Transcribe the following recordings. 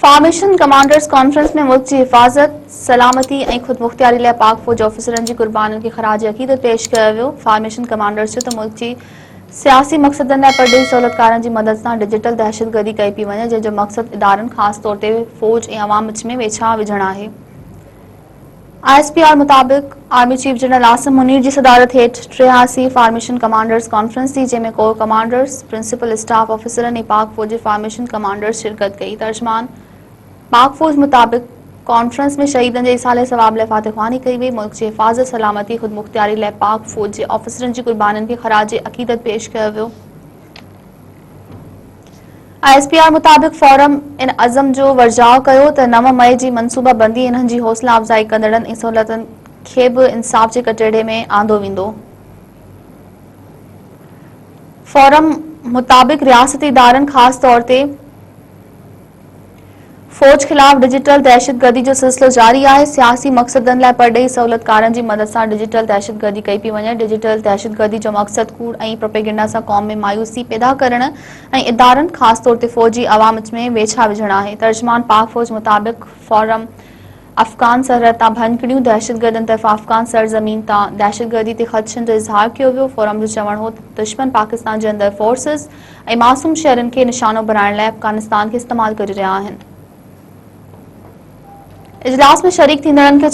Formation commanders conference में मुल्क की हिफाजत सलामती और खुद मुख्तियारी लाइ पाक फौज ऑफिसरन की कुर्बानियों की खराज अकीदत पेश किया वियो। फार्मेशन कमांडर्स जो मुल्क की सियासी मकसदन लाइ परडेही सहूलतकारन की मदद से डिजिटल दहशतगर्दी कई पी वने, जंहिंजो मकसद इदारन खास तौर पर फौज और अवाम विच में वेछा विझण है। ISPR मुताबिक army chief general Asim Munir की सदारत हेठ 83 फार्मेशन कमांडर्स कॉन्फ्रेंस थी, जैमें कोर कमांडर्स, प्रिंसिपल स्टाफ ऑफिसरन और पाक फौज फार्मेशन कमांडर्स शिरकत कई। तर्जमान पाक फौज मुताबिक कॉन्फ्रेंस में शहीदन के इसाले सवाब लाइ फातिहख्वानी कई वई। मुल्क की हिफाजत सलामती खुद मुख्तियारी लाइ पाक फौज के ऑफिसरन की कुर्बानियों के खराज अकीदत पेश किया वियो। ISPR मुताबिक फोरम इन अज़म जो वर्जाव कयो त 9 मई की मनसूबा बंदी इन्हनि जी हौसला अफ़जाई कंदड़न ऐं सहूलियतन खे भी इंसाफ के कटड़े में आंदो वेंदो। फोरम मुताबिक रियासती इदारन खास तौर ते फौज खिलाफ डिजिटल दहशतगर्दी जो सिलसिलो जारी है। सियासी मकसदन लाइ परडेही सहूलतकारन की मदद से डिजिटल दहशतगर्दी कई पी वने। डिजिटल दहशतगर्दी जो मकसद कूड़ और प्रोपेगेंडा से कौम में मायूसी पैदा करण और इदारन खास तौर पर फौजी अवाम में वेछा विझण है। तर्जमान पाक फौज मुताबिक फोरम अफगान सरहद ता भनकड़ियों दहशतगर्दन तरफ अफगान सरजमीन ता दहशतगर्दी ते खदशन जो इजहार किया वियो। फोरम जो चवण हो दुश्मन पाकिस्तान के अंदर फोर्सेस और मासूम शहरन के निशानो बनाने लाइ अफगानिस्तान के इस्तेमाल कर रहा है। इजलास में शरीक थींदड़न के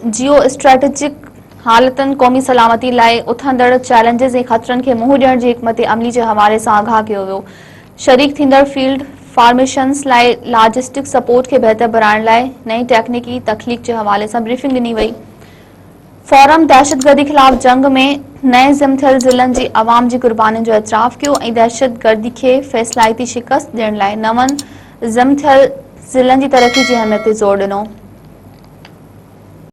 जियो स्ट्रेटेजिक हालतन कौमी सलामती लाइ उथंदड़ चैलेंजेस और खतरन के मुंह ॾियण जी हिकमत अमली के हवाले से आगाह किया वियो। शरीक थींदड़ फील्ड फार्मेशंस लाइ लॉजिस्टिक सपोर्ट के बेहतर बनाने लाइ नई टेक्निकी तख्लीक के हवाले से ब्रीफिंग दी वई। फोरम दहशतगर्दी खिलाफ जंग में नए ज़िम थियल ज़िलन की अवाम की कुर्बानियों जो एतराफ़ किया और दहशतगर्दी के फैसलाइती शिकस्त ॾियण लाइ नवन ज़िम थियल ज़िलन की तरक्की की अहमियत ते जोर ॾिनो।